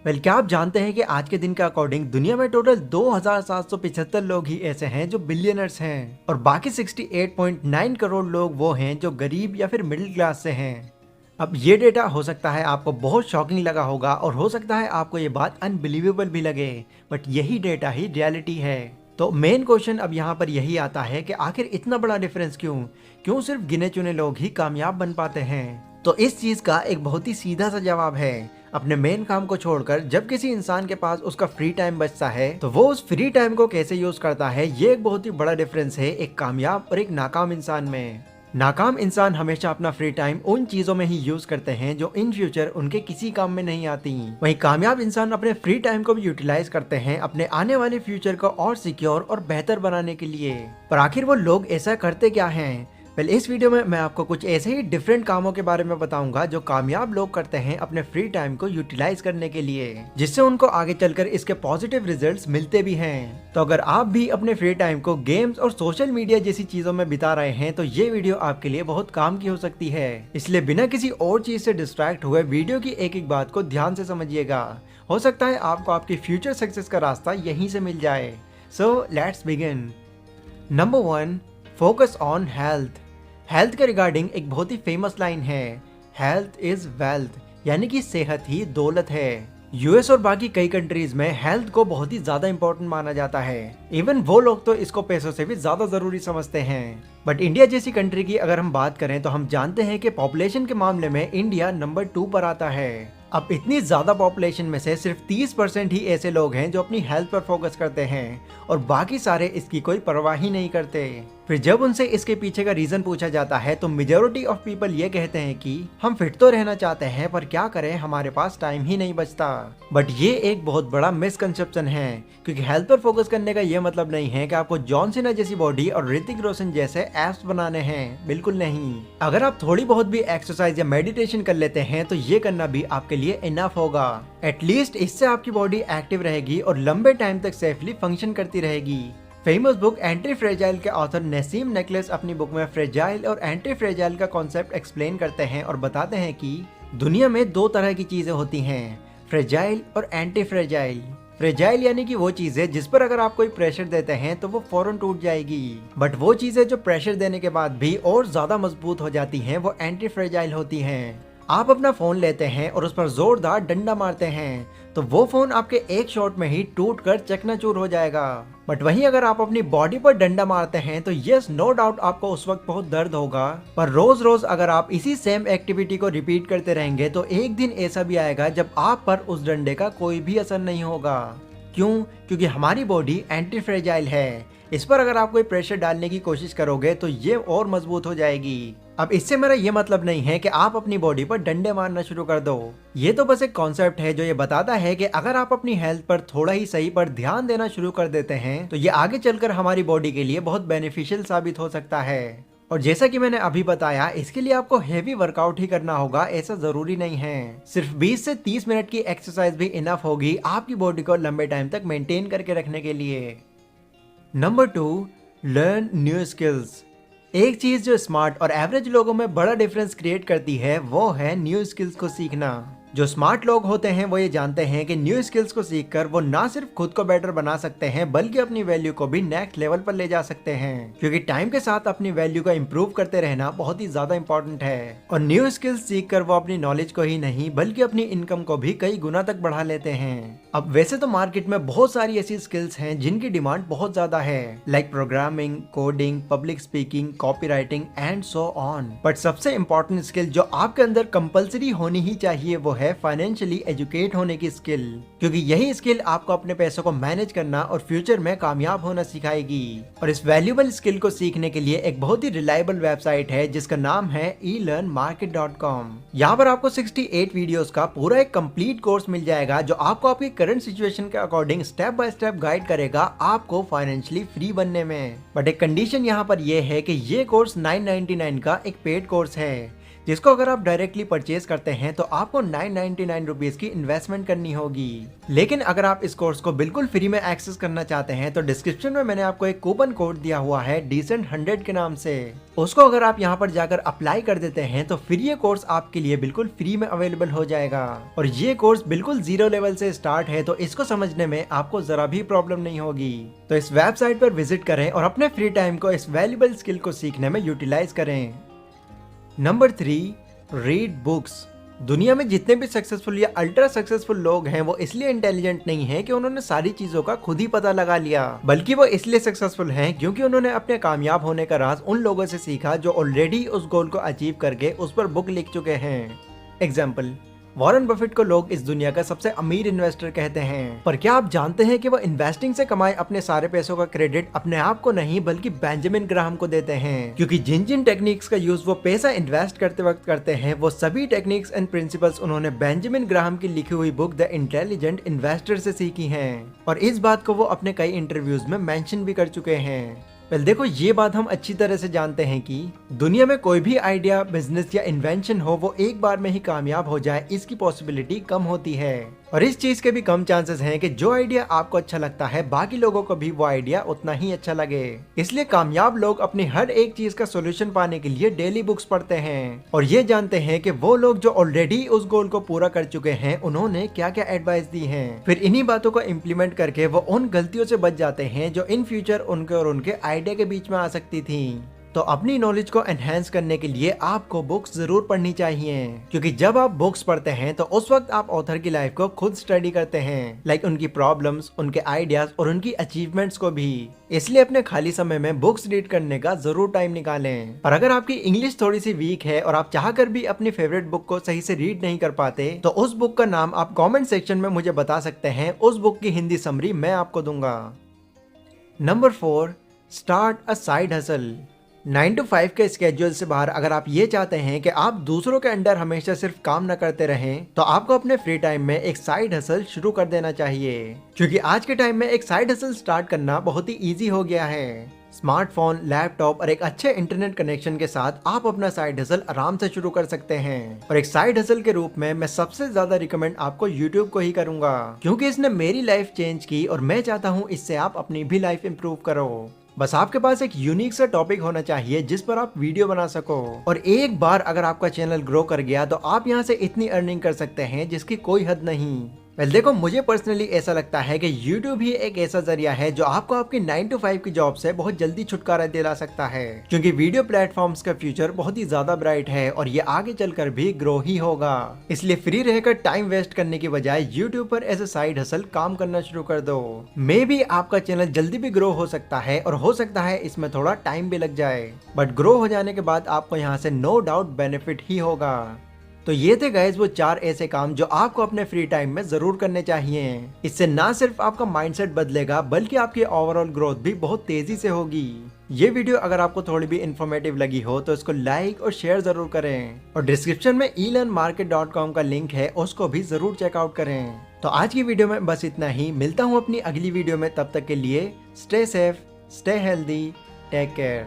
क्या आप जानते हैं कि आज के दिन के अकॉर्डिंग दुनिया में टोटल 2775 लोग ही ऐसे हैं जो बिलियनर्स हैं और बाकी 68.9 करोड़ लोग वो हैं जो गरीब या फिर मिडिल क्लास से हैं। अब ये डेटा हो सकता है आपको बहुत शॉकिंग लगा होगा और हो सकता है आपको ये बात अनबिलीवेबल भी लगे, बट यही डेटा ही रियलिटी है। तो मेन क्वेश्चन अब यहाँ पर यही आता है कि आखिर इतना बड़ा डिफरेंस क्यों क्यों सिर्फ गिने चुने लोग ही कामयाब बन पाते हैं। तो इस चीज का एक बहुत ही सीधा सा जवाब है, अपने मेन काम को छोड़कर जब किसी इंसान के पास उसका फ्री टाइम बचता है तो वो उस फ्री टाइम को कैसे यूज करता है। ये एक बहुत ही बड़ा डिफरेंस है एक कामयाब और एक नाकाम इंसान में। नाकाम इंसान हमेशा अपना फ्री टाइम उन चीजों में ही यूज करते हैं जो इन फ्यूचर उनके किसी काम में नहीं आती। वहीं कामयाब इंसान अपने फ्री टाइम को भी यूटिलाइज करते हैं अपने आने वाले फ्यूचर को और सिक्योर और बेहतर बनाने के लिए। पर आखिर वो लोग ऐसा करते क्या हैं? इस वीडियो में मैं आपको कुछ ऐसे ही डिफरेंट कामों के बारे में बताऊंगा जो कामयाब लोग करते हैं अपने फ्री टाइम को यूटिलाइज करने के लिए, जिससे उनको आगे चलकर इसके पॉजिटिव रिजल्ट्स मिलते भी हैं। तो अगर आप भी अपने फ्री टाइम को गेम्स और सोशल मीडिया जैसी चीजों में बिता रहे हैं तो ये वीडियो आपके लिए बहुत काम की हो सकती है। इसलिए बिना किसी और चीज से डिस्ट्रैक्ट हुए वीडियो की एक एक बात को ध्यान से समझिएगा। हो सकता है आपको आपकी फ्यूचर सक्सेस का रास्ता यहीं से मिल जाए। So let's begin. Number 1, focus on health. Health के रिगार्डिंग एक बहुत ही फेमस लाइन है, हेल्थ इज वेल्थ, यानी कि सेहत ही दौलत है। यूएस और बाकी कई कंट्रीज में हेल्थ को बहुत ही ज्यादा इंपॉर्टेंट माना जाता है। इवन वो लोग तो इसको पैसों से भी ज्यादा जरूरी समझते हैं। बट इंडिया जैसी कंट्री की अगर हम बात करें तो हम जानते हैं कि पॉपुलेशन के मामले में इंडिया नंबर 2 पर आता है। अब इतनी ज्यादा पॉपुलेशन में से सिर्फ 30% ही ऐसे लोग हैं जो अपनी हेल्थ पर फोकस करते हैं और बाकी सारे इसकी कोई परवाह ही नहीं करते। फिर जब उनसे इसके पीछे का रीजन पूछा जाता है तो मेजॉरिटी ऑफ पीपल ये कहते हैं कि हम फिट तो रहना चाहते हैं पर क्या करें, हमारे पास टाइम ही नहीं बचता। बट ये एक बहुत बड़ा मिसकंसेप्शन है, क्योंकि हेल्थ पर फोकस करने का ये मतलब नहीं है कि आपको जॉन सीना जैसी बॉडी और ऋतिक रोशन जैसे एब्स बनाने हैं, बिल्कुल नहीं। अगर आप थोड़ी बहुत भी एक्सरसाइज या मेडिटेशन कर लेते हैं तो ये करना भी आपके लिए इनफ होगा। एटलीस्ट इससे आपकी बॉडी एक्टिव रहेगी और लंबे टाइम तक सेफली फंक्शन करती रहेगी। फेमस बुक एंटी फ्रेजाइल के ऑथर नसीम नेकलेस अपनी बुक में फ्रेजाइल और एंटी फ्रेजाइल का कॉन्सेप्ट एक्सप्लेन करते हैं और बताते हैं कि दुनिया में 2 तरह की चीजें होती हैं, फ्रेजाइल और एंटी फ्रेजाइल। फ्रेजाइल यानी कि वो चीज है जिस पर अगर आप कोई प्रेशर देते हैं तो वो फौरन टूट जाएगी, बट वो चीजें जो प्रेशर देने के बाद भी और ज्यादा मजबूत हो जाती हैं वो एंटी फ्रेजाइल होती हैं। आप अपना फोन लेते हैं और उस पर जोरदार डंडा मारते हैं तो वो फोन आपके एक शॉट में ही टूट कर चकनाचूर हो जाएगा। बट वहीं अगर आप अपनी बॉडी पर डंडा मारते हैं तो यस नो डाउट आपको उस वक्त बहुत दर्द होगा, पर रोज रोज अगर आप इसी सेम एक्टिविटी को रिपीट करते रहेंगे तो एक दिन ऐसा भी आएगा जब आप पर उस डंडे का कोई भी असर नहीं होगा। क्यों? क्योंकि हमारी बॉडी एंटी फ्रेजाइल है। इस पर अगर आप कोई प्रेशर डालने की कोशिश करोगे तो ये और मजबूत हो जाएगी। अब इससे मेरा ये मतलब नहीं है कि आप अपनी बॉडी पर डंडे मारना शुरू कर दो। ये तो बस एक कॉन्सेप्ट है जो ये बताता है कि अगर आप अपनी हेल्थ पर थोड़ा ही सही पर ध्यान देना शुरू कर देते हैं तो ये आगे चलकर हमारी बॉडी के लिए बहुत बेनिफिशियल साबित हो सकता है। और जैसा कि मैंने अभी बताया, इसके लिए आपको हेवी वर्कआउट ही करना होगा, ऐसा जरूरी नहीं है। सिर्फ 20 से 30 मिनट की एक्सरसाइज भी इनफ होगी आपकी बॉडी को लंबे टाइम तक मेंटेन करके रखने के लिए। Number 2, learn new skills. एक चीज जो स्मार्ट और एवरेज लोगों में बड़ा डिफरेंस क्रिएट करती है वो है न्यू स्किल्स को सीखना। जो स्मार्ट लोग होते हैं वो ये जानते हैं कि न्यू स्किल्स को सीखकर वो ना सिर्फ खुद को बेटर बना सकते हैं बल्कि अपनी वैल्यू को भी नेक्स्ट लेवल पर ले जा सकते हैं, क्योंकि टाइम के साथ अपनी वैल्यू को इम्प्रूव करते रहना बहुत ही ज्यादा इंपॉर्टेंट है। और न्यू स्किल्स सीखकर वो अपनी नॉलेज को ही नहीं बल्कि अपनी इनकम को भी कई गुना तक बढ़ा लेते हैं। अब वैसे तो मार्केट में बहुत सारी ऐसी स्किल्स हैं जिनकी डिमांड बहुत ज्यादा है, like programming, coding, public speaking, copywriting and so on. But सबसे इंपॉर्टेंट स्किल जो आपके अंदर कंपलसरी होनी ही चाहिए वो है फाइनेंशियली एजुकेट होने की स्किल, क्योंकि यही स्किल आपको अपने पैसों को मैनेज करना और फ्यूचर में कामयाब होना सिखाएगी। और इस वैल्यूएबल स्किल को सीखने के लिए एक बहुत ही रिलायबल वेबसाइट है जिसका नाम है elearnmarket.com। यहाँ पर आपको 68 वीडियोस का पूरा एक कंप्लीट कोर्स मिल जाएगा जो आपको आपकी करंट सिचुएशन के according step by step guide करेगा आपको फाइनेंशियली फ्री बनने में। बट एक कंडीशन यहाँ पर यह है कि ये कोर्स 999 का एक पेड कोर्स है, जिसको अगर आप डायरेक्टली परचेज करते हैं तो आपको 999 रुपीज की इन्वेस्टमेंट करनी होगी। लेकिन अगर आप इस कोर्स को बिल्कुल फ्री में एक्सेस करना चाहते हैं तो डिस्क्रिप्शन में मैंने आपको एक कूपन कोड दिया हुआ है Decent100 के नाम से। उसको अगर आप यहाँ पर जाकर अप्लाई कर देते हैं तो फिर ये कोर्स आपके लिए बिल्कुल फ्री में अवेलेबल हो जाएगा। और ये कोर्स बिल्कुल 0 लेवल से स्टार्ट है, तो इसको समझने में आपको जरा भी प्रॉब्लम नहीं होगी। तो इस वेबसाइट पर विजिट करें और अपने फ्री टाइम को इस वैल्यूबल स्किल को सीखने में यूटिलाइज करें। Number 3, read books. दुनिया में जितने भी सक्सेसफुल या अल्ट्रा सक्सेसफुल लोग हैं वो इसलिए इंटेलिजेंट नहीं है कि उन्होंने सारी चीजों का खुद ही पता लगा लिया, बल्कि वो इसलिए सक्सेसफुल हैं क्योंकि उन्होंने अपने कामयाब होने का राज उन लोगों से सीखा जो ऑलरेडी उस गोल को अचीव करके उस पर बुक लिख चुके हैं। एग्जाम्पल, वॉरेन बफेट को लोग इस दुनिया का सबसे अमीर इन्वेस्टर कहते हैं, पर क्या आप जानते हैं कि वो इन्वेस्टिंग से कमाए अपने सारे पैसों का क्रेडिट अपने आप को नहीं बल्कि बेंजामिन ग्राहम को देते हैं, क्योंकि जिन जिन टेक्निक्स का यूज वो पैसा इन्वेस्ट करते वक्त करते हैं वो सभी टेक्निक्स एंड प्रिंसिपल्स उन्होंने बेंजामिन ग्राहम की लिखी हुई बुक द इंटेलिजेंट इन्वेस्टर से सीखी हैं। और इस बात को वो अपने कई इंटरव्यूज में मेंशन भी कर चुके हैं। वेल देखो, ये बात हम अच्छी तरह से जानते हैं कि दुनिया में कोई भी आइडिया, बिजनेस या इन्वेंशन हो वो एक बार में ही कामयाब हो जाए इसकी पॉसिबिलिटी कम होती है। और इस चीज के भी कम चांसेस हैं कि जो आइडिया आपको अच्छा लगता है बाकी लोगों को भी वो आइडिया उतना ही अच्छा लगे। इसलिए कामयाब लोग अपनी हर एक चीज का सोल्यूशन पाने के लिए डेली बुक्स पढ़ते हैं और ये जानते हैं कि वो लोग जो ऑलरेडी उस गोल को पूरा कर चुके हैं उन्होंने क्या क्या एडवाइस दी है। फिर इन्हीं बातों को इम्प्लीमेंट करके वो उन गलतियों से बच जाते हैं जो इन फ्यूचर उनके और उनके आइडिया के बीच में आ सकती थी। तो अपनी नॉलेज को एनहेंस करने के लिए आपको बुक्स जरूर पढ़नी चाहिए, क्योंकि जब आप बुक्स पढ़ते हैं तो उस वक्त आप ऑथर की लाइफ को खुद स्टडी करते हैं, लाइक उनकी प्रॉब्लम्स, उनके आइडियाज और उनकी अचीवमेंट्स को भी। इसलिए अपने खाली समय में बुक्स रीड करने का जरूर टाइम निकालें। और अगर आपकी इंग्लिश थोड़ी सी वीक है और आप चाहकर भी अपनी फेवरेट बुक को सही से रीड नहीं कर पाते तो उस बुक का नाम आप कॉमेंट सेक्शन में मुझे बता सकते हैं। उस बुक की हिंदी समरी मैं आपको दूंगा। Number 4, start a side hustle. 9 to 5 के स्केड्यूल से बाहर अगर आप ये चाहते हैं कि आप दूसरों के अंडर हमेशा सिर्फ काम न करते रहें तो आपको अपने फ्री टाइम में एक साइड हसल शुरू कर देना चाहिए, क्योंकि आज के टाइम में एक साइड हसल स्टार्ट करना बहुत ही इजी हो गया है। स्मार्टफोन, लैपटॉप और एक अच्छे इंटरनेट कनेक्शन के साथ आप अपना साइड हसल आराम से शुरू कर सकते हैं। और एक साइड हसल के रूप में मैं सबसे ज्यादा रिकमेंड आपको YouTube को ही करूंगा, क्योंकि इसने मेरी लाइफ चेंज की और मैं चाहता हूँ इससे आप अपनी भी लाइफ इंप्रूव करो। बस आपके पास एक यूनिक सा टॉपिक होना चाहिए जिस पर आप वीडियो बना सको। और एक बार अगर आपका चैनल ग्रो कर गया तो आप यहाँ से इतनी अर्निंग कर सकते हैं जिसकी कोई हद नहीं। वेल देखो, मुझे पर्सनली ऐसा लगता है कि YouTube ही एक ऐसा जरिया है जो आपको आपकी 9 to 5 की जॉब से बहुत जल्दी छुटकारा दिला सकता है, क्योंकि वीडियो प्लेटफॉर्म्स का फ्यूचर बहुत ही ज्यादा ब्राइट है और ये आगे चलकर भी ग्रो ही होगा। इसलिए फ्री रहकर टाइम वेस्ट करने की बजाय YouTube पर एज ए साइड हसल काम करना शुरू कर दो। मे बी आपका चैनल जल्दी भी ग्रो हो सकता है और हो सकता है इसमें थोड़ा टाइम भी लग जाए, बट ग्रो हो जाने के बाद आपको यहाँ से नो डाउट बेनिफिट ही होगा। तो ये थे गाइस वो 4 ऐसे काम जो आपको अपने फ्री टाइम में जरूर करने चाहिए। इससे ना सिर्फ आपका माइंडसेट बदलेगा बल्कि आपकी ओवरऑल ग्रोथ भी बहुत तेजी से होगी। ये वीडियो अगर आपको थोड़ी भी इन्फॉर्मेटिव लगी हो तो इसको लाइक और शेयर जरूर करें और डिस्क्रिप्शन में elearnmarket.com का लिंक है, उसको भी जरूर चेकआउट करें। तो आज की वीडियो में बस इतना ही। मिलता हूँ अपनी अगली वीडियो में, तब तक के लिए stay safe, stay healthy, take care.